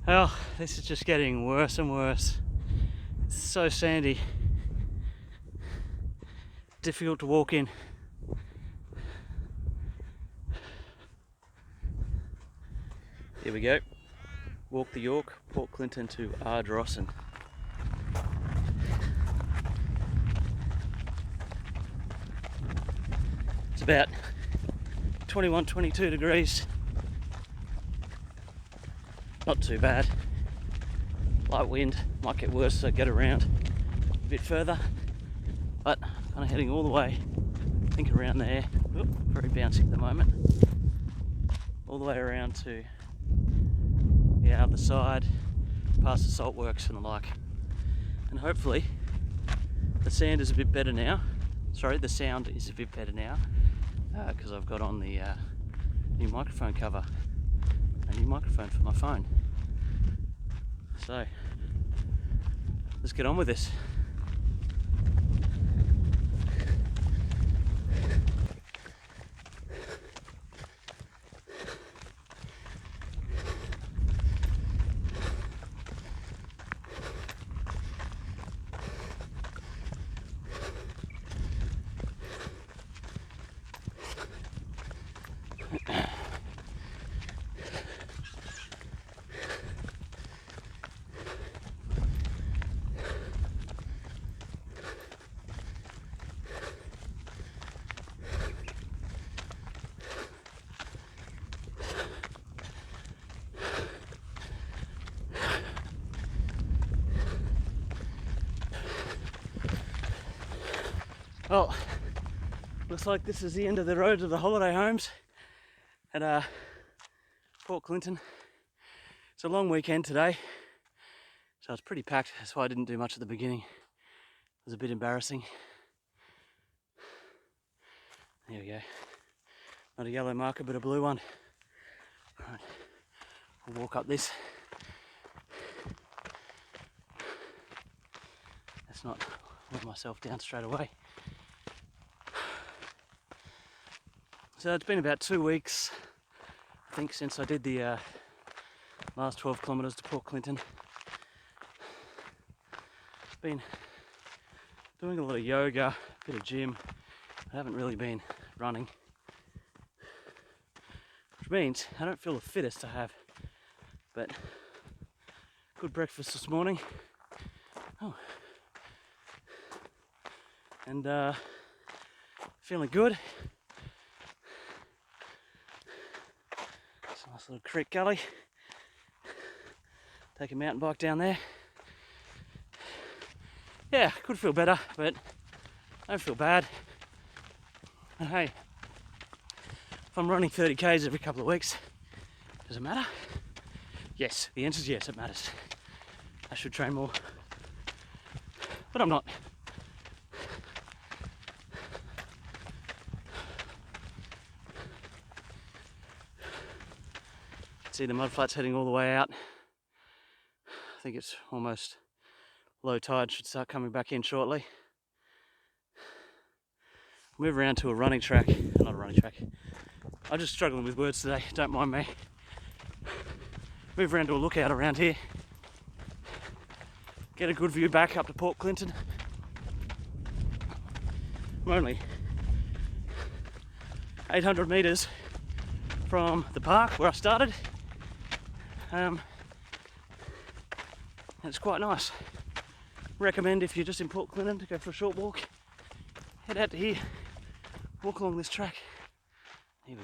Oh, this is just getting worse and worse. It's so sandy. Difficult to walk in. Here we go. Walk the Yorke, Port Clinton to Ardrossan. It's about 21, 22 degrees. Not too bad. Light wind, might get worse so get around a bit further. But kind of heading all the way, I think around there. Oop, very bouncy at the moment. All the way around to the other side, past the salt works and the like. And hopefully the sand is a bit better now. Sorry, the sound is a bit better now because I've got on the new microphone cover, a new microphone for my phone. So let's get on with this. Well, looks like this is the end of the road to the holiday homes at Port Clinton. It's a long weekend today, so it's pretty packed. That's why I didn't do much at the beginning. It was a bit embarrassing. There we go. Not a yellow marker, but a blue one. All right, we'll walk up this. Let's not let myself down straight away. So it's been about 2 weeks, I think, since I did the last 12 kilometres to Port Clinton. Been doing a lot of yoga, a bit of gym. I haven't really been running, which means I don't feel the fittest I have, but good breakfast this morning. Oh. And feeling good. It's a nice little creek gully. Take a mountain bike down there. Yeah, could feel better, but I don't feel bad. And hey, if I'm running 30 k's every couple of weeks, does it matter? Yes, the answer is yes, it matters. I should train more, but I'm not. See the mud flats heading all the way out. I think it's almost low tide, should start coming back in shortly. Move around to a running track, not a running track. I'm just struggling with words today, don't mind me. Move around to a lookout around here. Get a good view back up to Port Clinton. I'm only 800 metres from the park where I started. It's quite nice. Recommend if you're just in Port Clinton to go for a short walk. Head out to here, walk along this track. Here we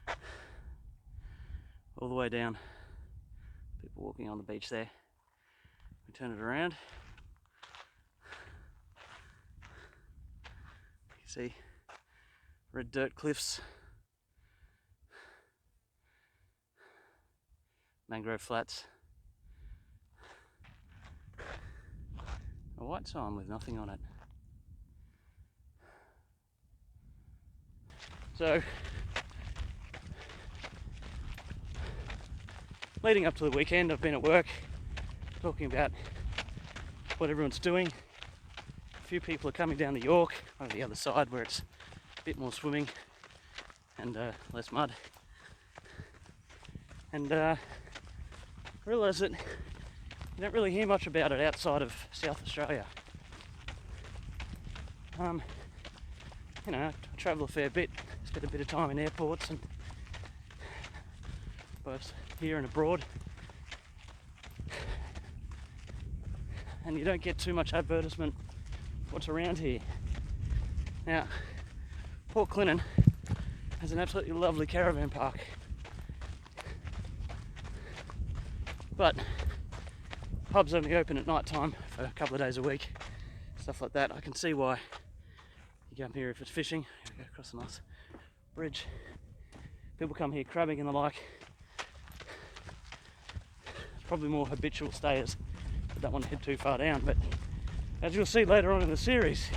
go. All the way down. People walking on the beach there. We turn it around. You can see red dirt cliffs. Mangrove flats. A white sign with nothing on it. So, leading up to the weekend, I've been at work talking about what everyone's doing. A few people are coming down the Yorke over the other side where it's a bit more swimming and less mud. and realised that you don't really hear much about it outside of South Australia. You know, I travel a fair bit, spend a bit of time in airports and both here and abroad, and you don't get too much advertisement what's around here. Now, Port Clinton has an absolutely lovely caravan park, but pubs only open at night time for a couple of days a week, stuff like that. I can see why you come here if it's fishing. You go across a nice bridge. People come here crabbing and the like. It's probably more habitual stayers that don't want to head too far down, but as you'll see later on in the series,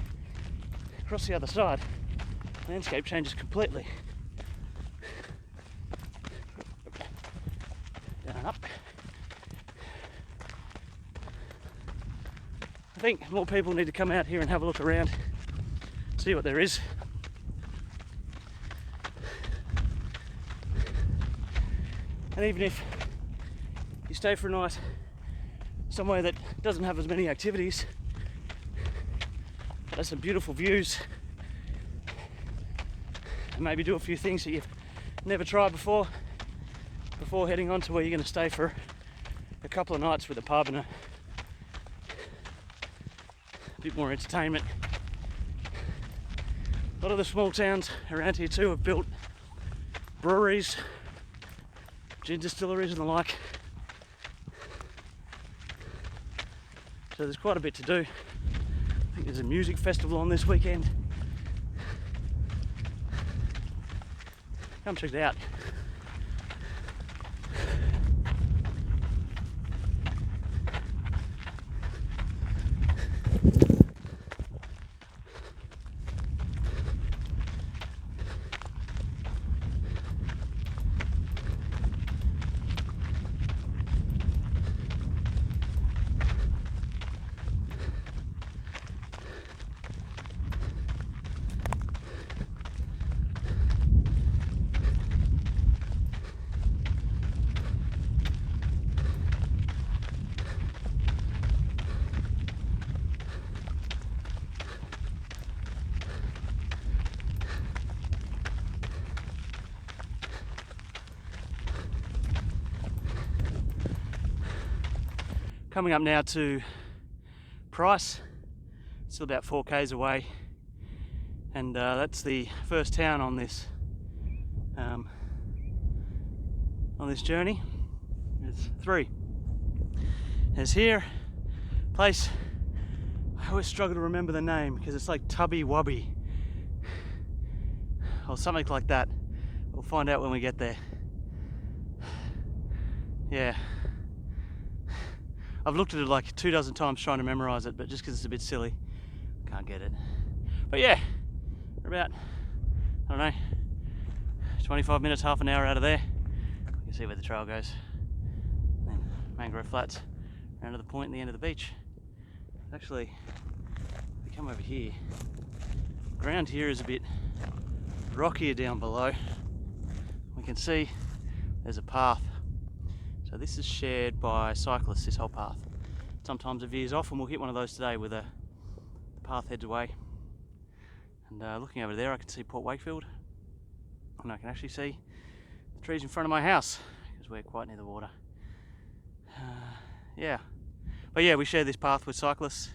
across the other side, the landscape changes completely. Down and up. I think more people need to come out here and have a look around, see what there is. And even if you stay for a night somewhere that doesn't have as many activities, but has some beautiful views, and maybe do a few things that you've never tried before heading on to where you're going to stay for a couple of nights with a pub and a bit more entertainment. A lot of the small towns around here too have built breweries, gin distilleries and the like. So there's quite a bit to do. I think there's a music festival on this weekend. Come check it out. Coming up now to Price, still about 4 k's away, and that's the first town on this journey. There's 3. There's here, place, I always struggle to remember the name because it's like Tubby Wubby or something like that. We'll find out when we get there. Yeah. I've looked at it like 24 times trying to memorise it, but just because it's a bit silly, can't get it. But yeah, we're about, I don't know, 25 minutes, half an hour out of there. You can see where the trail goes. Then mangrove flats, around to the point and the end of the beach. Actually, if we come over here, the ground here is a bit rockier down below. We can see there's a path. So this is shared by cyclists, this whole path. Sometimes it veers off, and we'll hit one of those today where the path heads away. And looking over there, I can see Port Wakefield, and I can actually see the trees in front of my house because we're quite near the water. Yeah, but yeah, we share this path with cyclists,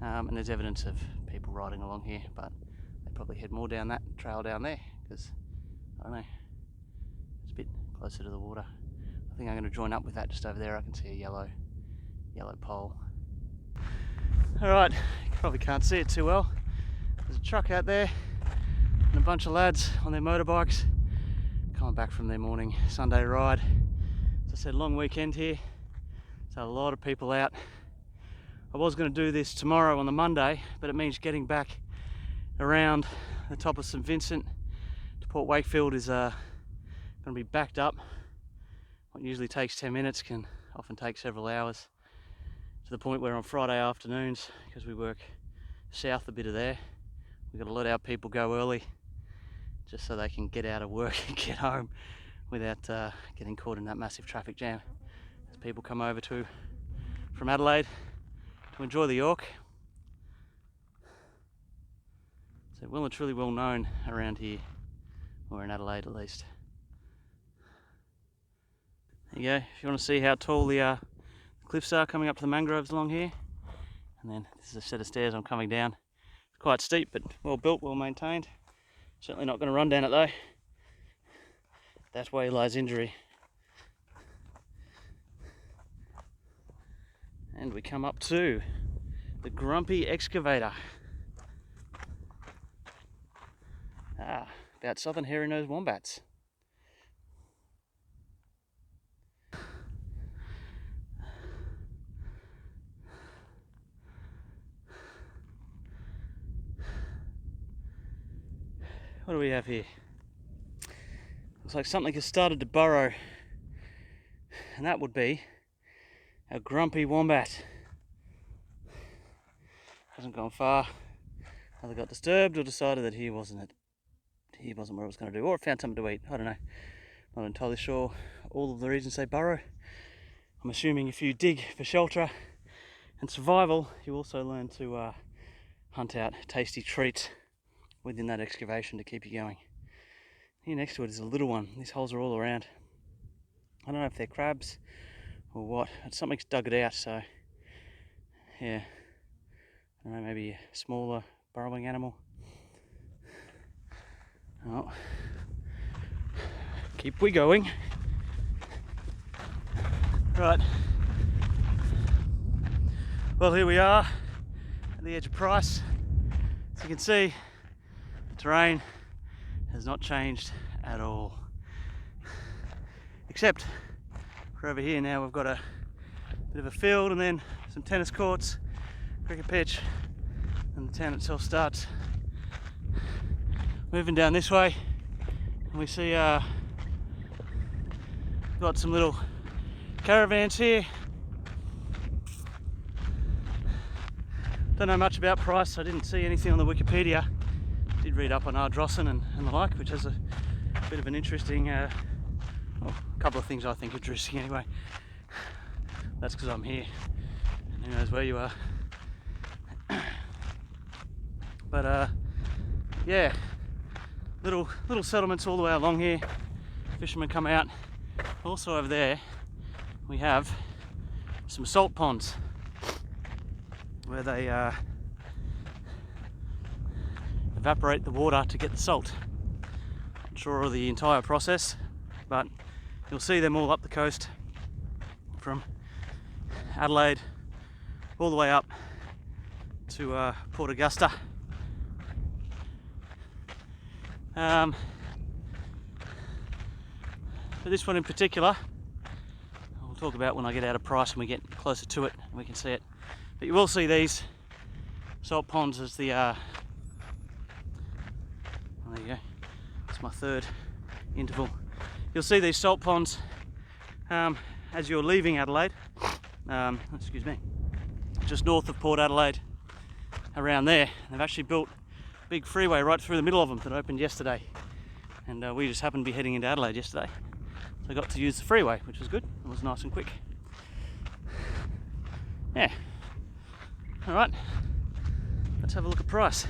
and there's evidence of people riding along here, but they probably head more down that trail down there because, I don't know, it's a bit closer to the water. I think I'm going to join up with that just over there. I can see a yellow pole. Alright, you probably can't see it too well. There's a truck out there and a bunch of lads on their motorbikes coming back from their morning Sunday ride. As I said, long weekend here, so a lot of people out. I was going to do this tomorrow on the Monday, but it means getting back around the top of St Vincent to Port Wakefield is going to be backed up. What usually takes 10 minutes can often take several hours, to the point where on Friday afternoons, because we work south a bit of there, we've got to let our people go early just so they can get out of work and get home without getting caught in that massive traffic jam as people come over from Adelaide to enjoy the Yorke. So well and truly well known around here, or in Adelaide at least. There you go, if you want to see how tall the cliffs are coming up to the mangroves along here. And then this is a set of stairs I'm coming down. It's quite steep, but well built, well maintained. Certainly not going to run down it though. That way lies injury. And we come up to the grumpy excavator. About southern hairy-nosed wombats. What do we have here? Looks like something has started to burrow, and that would be a grumpy wombat. Hasn't gone far. Either got disturbed or decided that he wasn't where it was going to do, or it found something to eat. I don't know. Not entirely sure all of the reasons they burrow. I'm assuming if you dig for shelter and survival, you also learn to hunt out tasty treats within that excavation to keep you going. Here next to it is a little one. These holes are all around. I don't know if they're crabs or what. Something's dug it out, so yeah. I don't know, maybe a smaller burrowing animal. Oh. Keep we going. Right. Well, here we are at the edge of Price. As you can see, the terrain has not changed at all. Except for over here now we've got a bit of a field and then some tennis courts, cricket pitch, and the town itself starts. Moving down this way, and we see got some little caravans here. Don't know much about Price. I didn't see anything on the Wikipedia. Did read up on Ardrossan and the like, which has a bit of an interesting, well, a couple of things I think interesting anyway. That's because I'm here. Who knows where you are? But yeah, little settlements all the way along here. Fishermen come out. Also over there, we have some salt ponds where they evaporate the water to get the salt. Not sure of the entire process, but you'll see them all up the coast from Adelaide all the way up to Port Augusta. But this one in particular, I'll talk about when I get out of Price and we get closer to it and we can see it. But you will see these salt ponds as the, there you go, that's my third interval. You'll see these salt ponds as you're leaving Adelaide, excuse me, just north of Port Adelaide, around there. They've actually built a big freeway right through the middle of them that opened yesterday. And we just happened to be heading into Adelaide yesterday. So I got to use the freeway, which was good. It was nice and quick. Yeah. All right. Let's have a look at Price.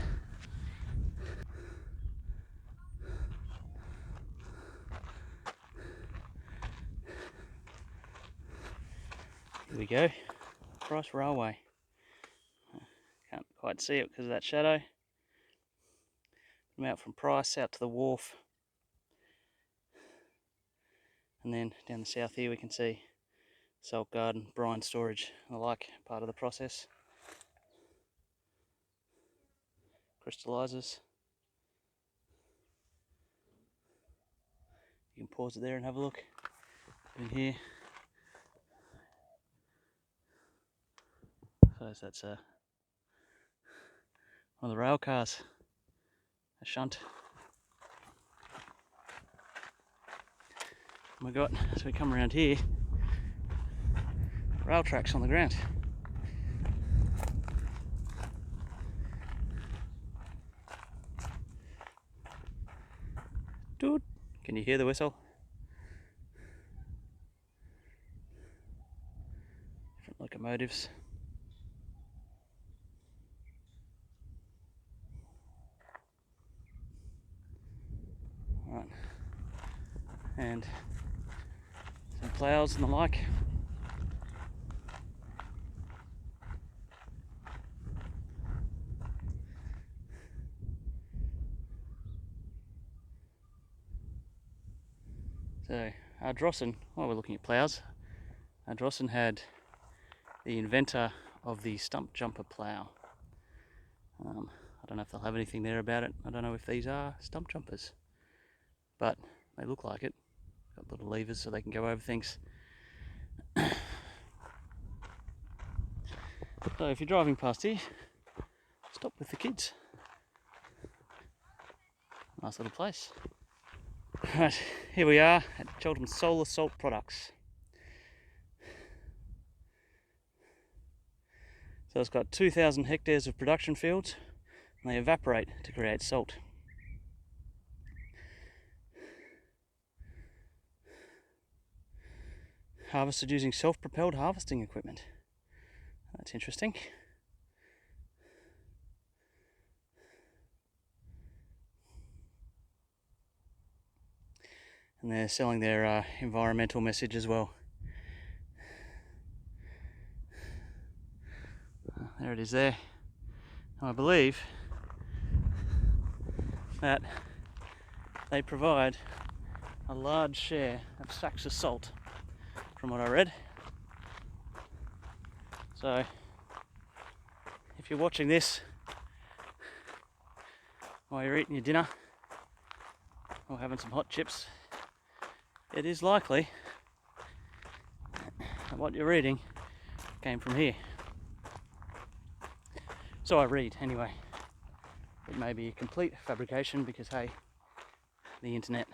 Here we go. Price Railway. Can't quite see it because of that shadow. I'm out from Price out to the wharf. And then down the south here we can see salt garden, brine storage, and the like, part of the process. Crystallizers. You can pause it there and have a look. In here. So that's one of the rail cars. A shunt. We got, as we come around here, rail tracks on the ground. Dude, can you hear the whistle? motives. Right. And some ploughs and the like. So Ardrossan, while we're looking at ploughs, Ardrossan had the inventor of the stump jumper plough. I don't know if they'll have anything there about it. I don't know if these are stump jumpers, but they look like it. Got little levers so they can go over things. So if you're driving past here, stop with the kids. Nice little place. Right, here we are at Cheltenham Solar Salt Products. So it's got 2,000 hectares of production fields, and they evaporate to create salt. Harvested using self-propelled harvesting equipment. That's interesting. And they're selling their environmental message as well. There it is there. And I believe that they provide a large share of sacks of salt, from what I read. So if you're watching this while you're eating your dinner or having some hot chips, it is likely that what you're reading came from here. So I read anyway. It may be a complete fabrication because, hey, the internet.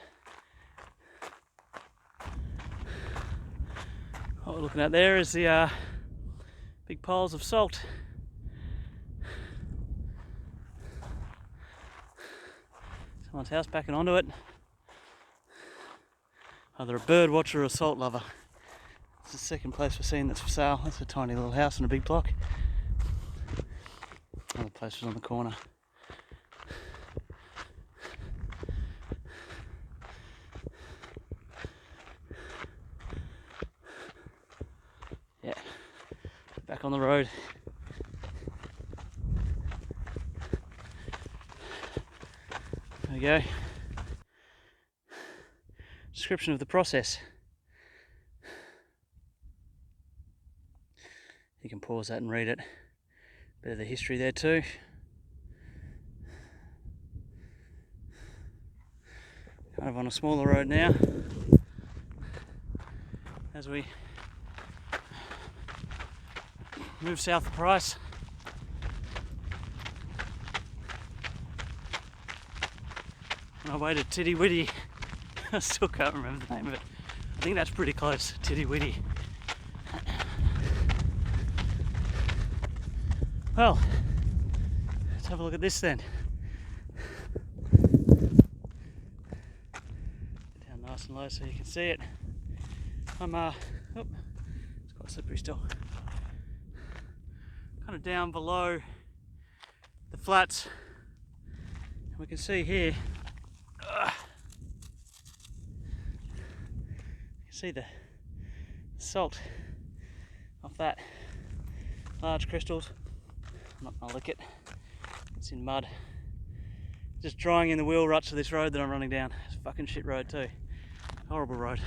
What we're looking at there is the big piles of salt. Someone's house backing onto it. Either a bird watcher or a salt lover. It's the second place we're seeing that's for sale. That's a tiny little house in a big block. Other place was on the corner. Yeah, back on the road. There we go. Description of the process. You can pause that and read it. Bit of the history there too. Kind of on a smaller road now, as we move south of Price. On our way to Tiddy, Widdy. I still can't remember the name of it. I think that's pretty close, Tiddy, Widdy. Well, let's have a look at this then. Get down nice and low so you can see it. I'm it's quite slippery still. Kind of down below the flats. And we can see here, you can see the salt off that. Large crystals. I'm not gonna lick it, it's in mud. Just drying in the wheel ruts of this road that I'm running down. It's a fucking shit road too. Horrible road.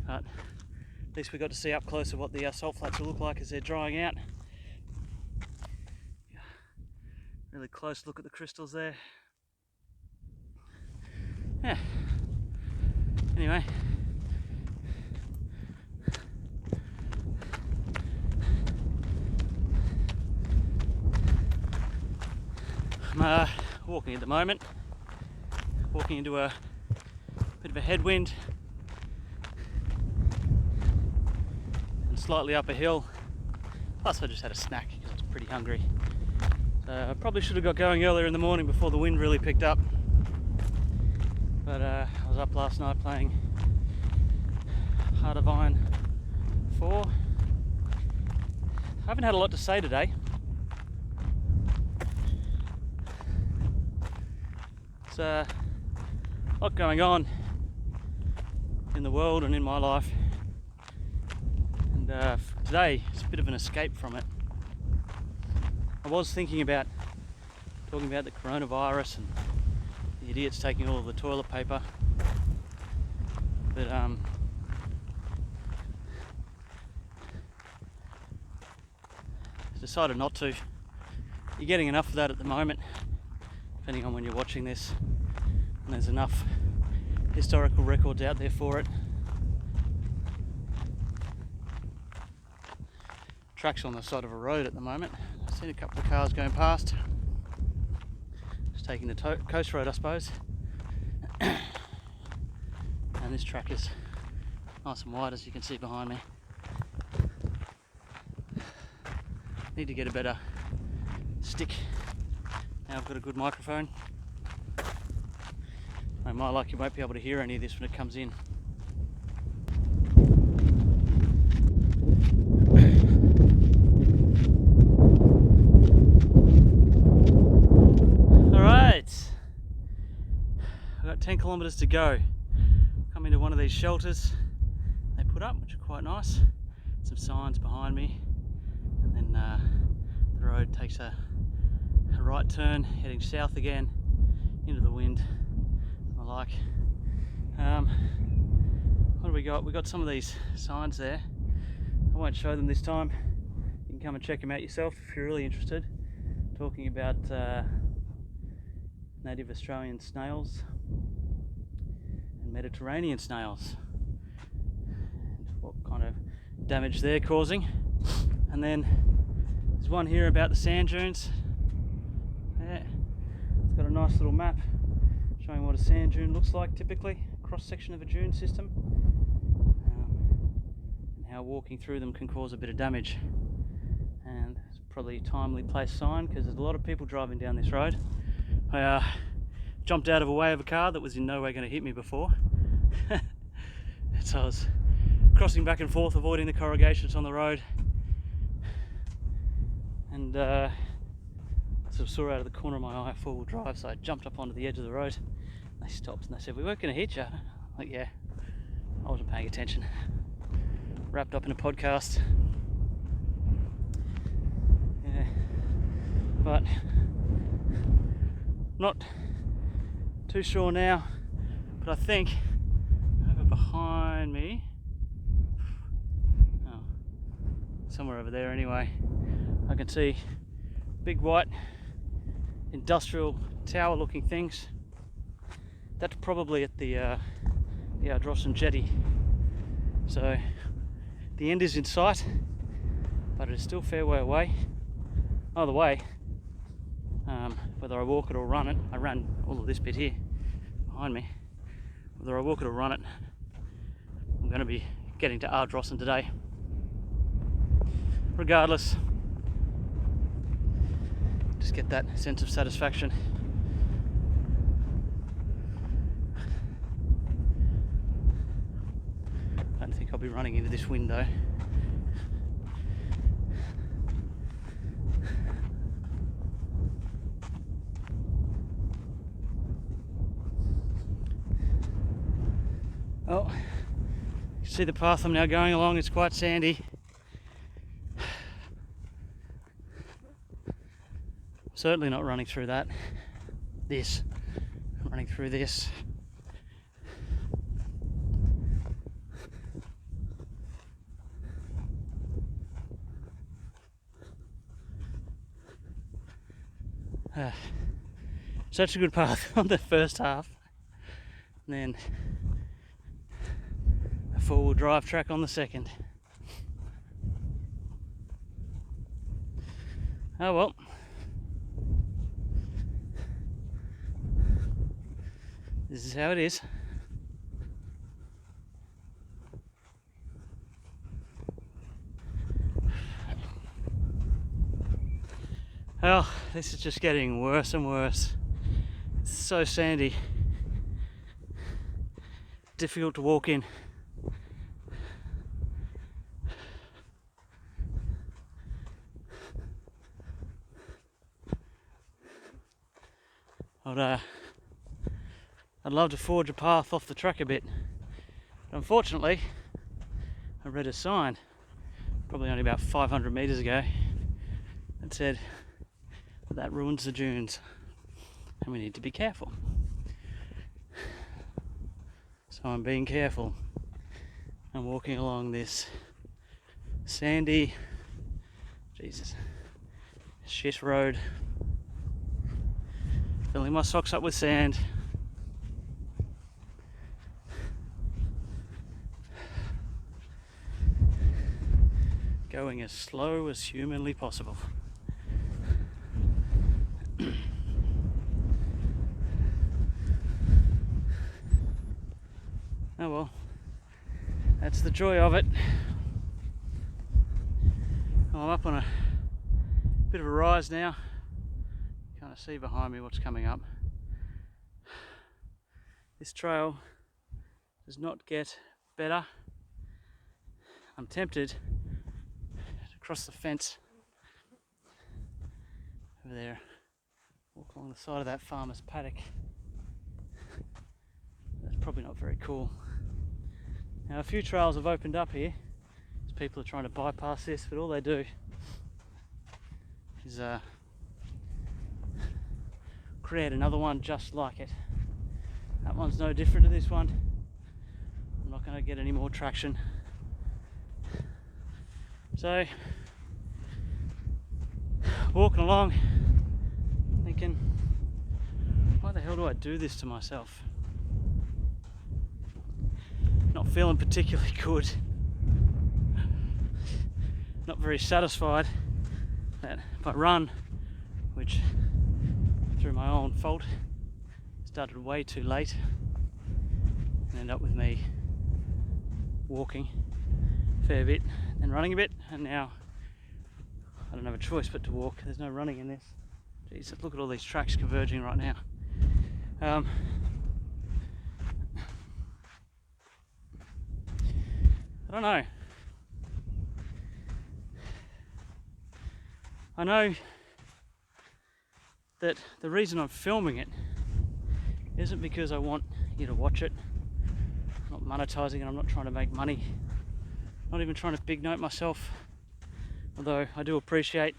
But at least we got to see up close of what the salt flats will look like as they're drying out. Really close look at the crystals there. Yeah. Anyway. I'm walking at the moment, walking into a bit of a headwind and slightly up a hill, plus I just had a snack because I was pretty hungry. So I probably should have got going earlier in the morning before the wind really picked up, but I was up last night playing Heart of Iron 4 I haven't had a lot to say today. There's a lot going on in the world and in my life, and today it's a bit of an escape from it. I was thinking about talking about the coronavirus and the idiots taking all of the toilet paper, but decided not to. You're getting enough of that at the moment, depending on when you're watching this, and there's enough historical records out there for it. Trucks on the side of a road at the moment. I've seen a couple of cars going past. Just taking the coast road, I suppose. And this track is nice and wide, as you can see behind me. Need to get a better stick. Now I've got a good microphone. I might like you won't be able to hear any of this when it comes in. Alright, I've got 10 kilometres to go. Come into one of these shelters they put up, which are quite nice. Some signs behind me, and then the road takes a right turn heading south again into the wind. I like. What do we got? We got some of these signs there. I won't show them this time. You can come and check them out yourself if you're really interested. Talking about native Australian snails and Mediterranean snails and what kind of damage they're causing. And then there's one here about the sand dunes. Yeah, it's got a nice little map showing what a sand dune looks like typically, cross section of a dune system, and how walking through them can cause a bit of damage. And it's probably a timely placed sign because there's a lot of people driving down this road. I jumped out of a way of a car that was in no way going to hit me before. So I was crossing back and forth, avoiding the corrugations on the road, and sort of saw out of the corner of my eye a four-wheel drive, so I jumped up onto the edge of the road. They stopped and they said, "We weren't going to hit you." I'm like, yeah, I wasn't paying attention. Wrapped up in a podcast. Yeah, but not too sure now, but I think over behind me, oh, somewhere over there anyway, I can see big white industrial tower looking things. That's probably at the Exhaustion jetty. So the end is in sight, but it is still a fair way away. Either way, whether I walk it or run it, I ran all of this bit here behind me. Whether I walk it or run it, I'm going to be getting to Ardrossan today. Regardless, just get that sense of satisfaction. I don't think I'll be running into this window. Oh, you see the path I'm now going along, it's quite sandy. Certainly not running through that. I'm running through this. Such a good path on the first half, and then a four-wheel drive track on the second. Oh well. This is how it is. Well, this is just getting worse and worse. It's so sandy. Difficult to walk in. I'd love to forge a path off the track a bit. But unfortunately, I read a sign, probably only about 500 metres ago, that said that ruins the dunes and we need to be careful. So I'm being careful. I'm walking along this sandy, shit road, filling my socks up with sand. Going as slow as humanly possible. Oh well, that's the joy of it. I'm up on a bit of a rise now. Kind of see behind me what's coming up. This trail does not get better. I'm tempted to cross the fence over there, walk along the side of that farmer's paddock. That's probably not very cool. Now a few trails have opened up here, as people are trying to bypass this, but all they do is create another one just like it. That one's no different to this one. I'm not going to get any more traction. So, walking along, thinking, why the hell do I do this to myself? Not feeling particularly good. Not very satisfied that my run, which through my own fault started way too late, and ended up with me walking a fair bit and running a bit, and now I don't have a choice but to walk. There's no running in this. Jeez, look at all these tracks converging right now. I don't know. I know that the reason I'm filming it isn't because I want you to watch it. I'm not monetizing it, I'm not trying to make money. Not even trying to big note myself. Although I do appreciate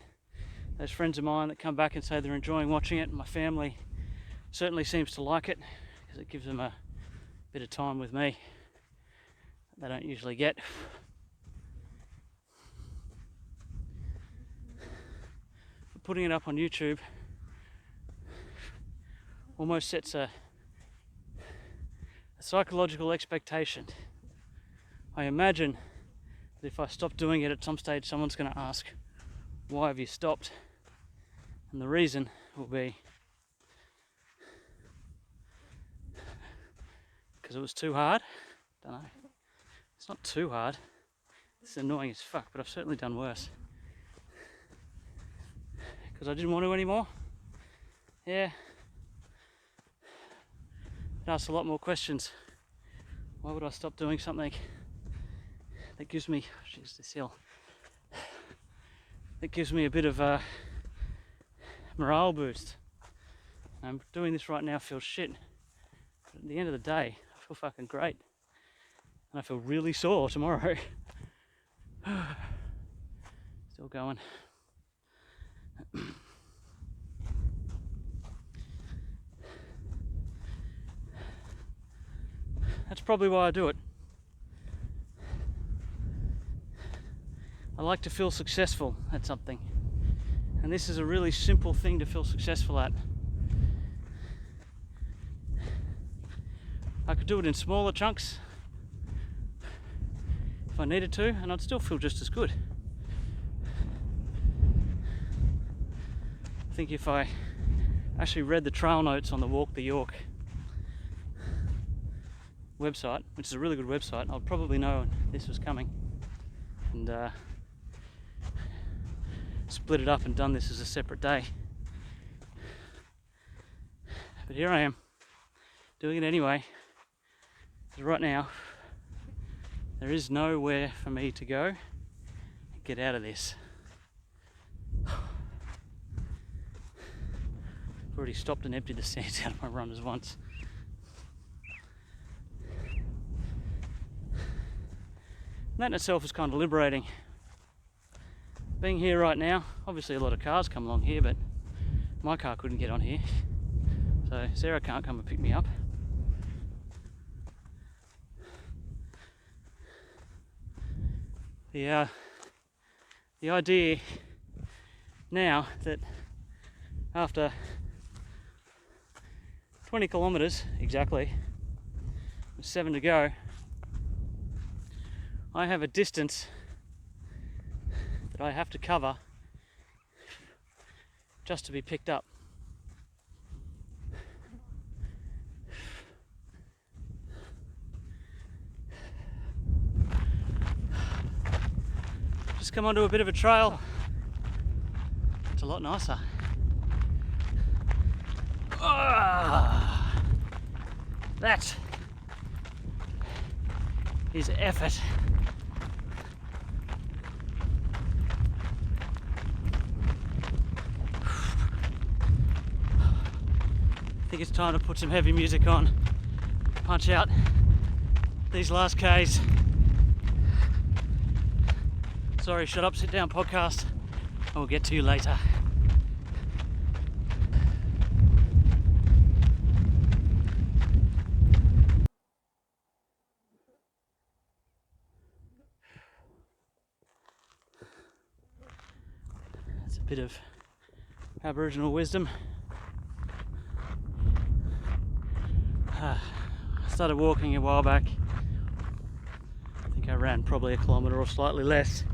those friends of mine that come back and say they're enjoying watching it. My family certainly seems to like it because it gives them a bit of time with me that they don't usually get. But putting it up on YouTube almost sets a psychological expectation. I imagine that if I stop doing it, at some stage someone's going to ask, why have you stopped? And the reason will be because it was too hard. Don't know. It's not too hard. It's annoying as fuck, but I've certainly done worse. Because I didn't want to anymore. Yeah. It asks a lot more questions. Why would I stop doing something that gives me, jeez, this hill, that gives me a bit of a morale boost? I'm doing this right now feels shit, but at the end of the day I feel fucking great, and I feel really sore tomorrow. Still going. That's probably why I do it. I like to feel successful at something, and this is a really simple thing to feel successful at. I could do it in smaller chunks if I needed to, and I'd still feel just as good. I think if I actually read the trail notes on the Walk the Yorke website, which is a really good website, I'd probably know this was coming, and split it up and done this as a separate day. But here I am, doing it anyway. Because right now, there is nowhere for me to go and get out of this. I've already stopped and emptied the sand out of my runners once. And that in itself is kind of liberating. Being here right now, obviously a lot of cars come along here, but my car couldn't get on here. So Sarah can't come and pick me up. The idea now that after 20 kilometres exactly, with 7 to go, I have a distance that I have to cover just to be picked up. Just come onto a bit of a trail. It's a lot nicer. That is effort. I think it's time to put some heavy music on, punch out these last Ks. Sorry, shut up, sit down podcast. I will get to you later. That's a bit of Aboriginal wisdom. I started walking a while back. I think I ran probably a kilometre or slightly less.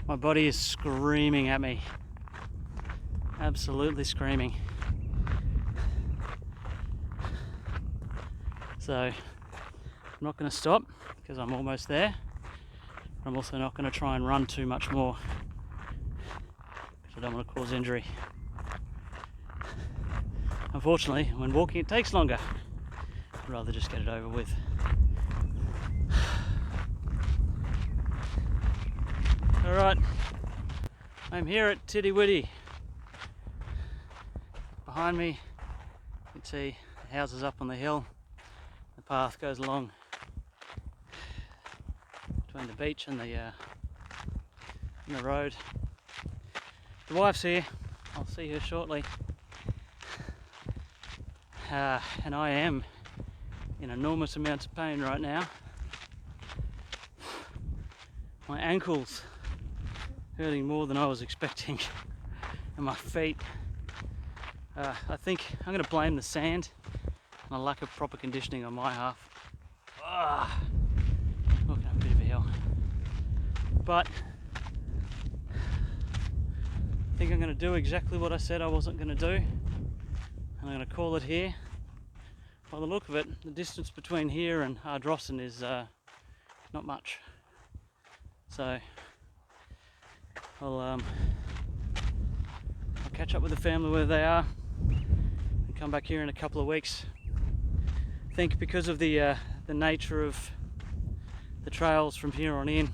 My body is screaming at me. Absolutely screaming. So I'm not going to stop because I'm almost there. I'm also not going to try and run too much more because I don't want to cause injury. Unfortunately, when walking it takes longer. I'd rather just get it over with. Alright, I'm here at Tiddy Widdy. Behind me, you can see the houses up on the hill. The path goes along between the beach and the road. The wife's here, I'll see her shortly. And I am in enormous amounts of pain right now. My ankles hurting more than I was expecting, and my feet. I think I'm going to blame the sand and a lack of proper conditioning on my half. Walking up a bit of a hill, but I think I'm going to do exactly what I said I wasn't going to do, and I'm going to call it here. By the look of it, the distance between here and Ardrossan is not much. So I'll catch up with the family where they are and come back here in a couple of weeks. I think because of the nature of the trails from here on in,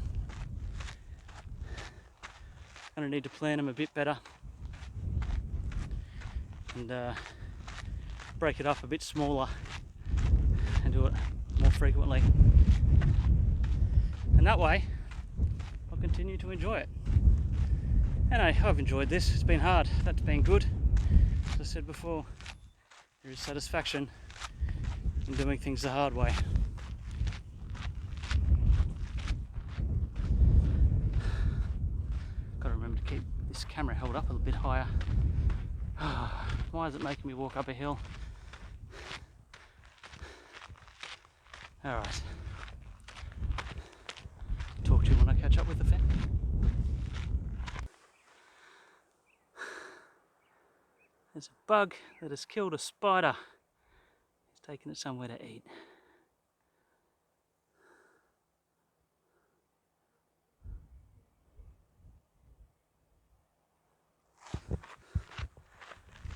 I'm going to need to plan them a bit better and break it up a bit smaller and do it more frequently. And that way I'll continue to enjoy it. And I've enjoyed this. It's been hard. That's been good. As I said before, there is satisfaction in doing things the hard way. Got to remember to keep this camera held up a little bit higher. Why is it making me walk up a hill? Alright. Talk to you when I catch up with the family. There's a bug that has killed a spider. He's taken it somewhere to eat.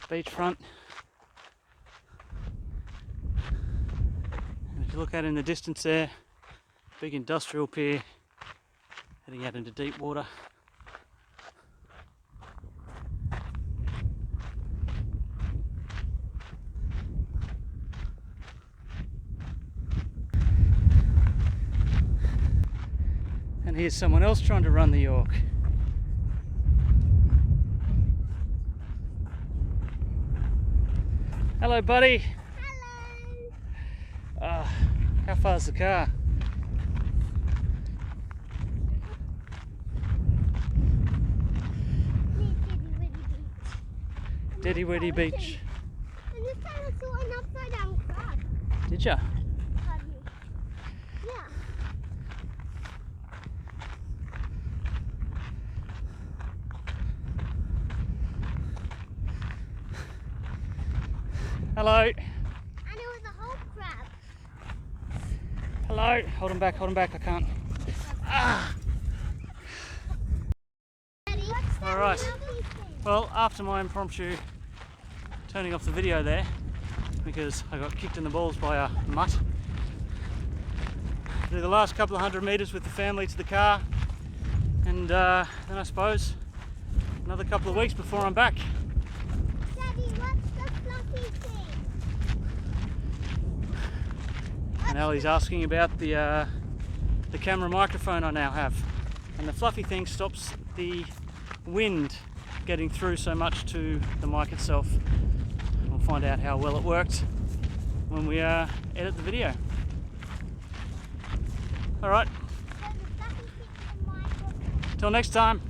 Beachfront. And if you look out in the distance there, big industrial pier heading out into deep water. And here's someone else trying to run the Yorke. Hello, buddy. Hello. How far's the car? Tiddy Widdy Beach. And this time I saw an upside down crab. Did ya? Pardon me. Yeah. Hello. And it was a whole crab. Hello. Hold him back, I can't. Ah! Alright. Well, after my impromptu turning off the video there, because I got kicked in the balls by a mutt, do the last couple of 100 metres with the family to the car, and then I suppose another couple of weeks before I'm back. Daddy, what's the fluffy thing? And Ellie's asking about the camera microphone I now have, and the fluffy thing stops the wind getting through so much to the mic itself. We'll find out how well it worked when we edit the video. Alright, So the fluffy thing is the microphone. till next time.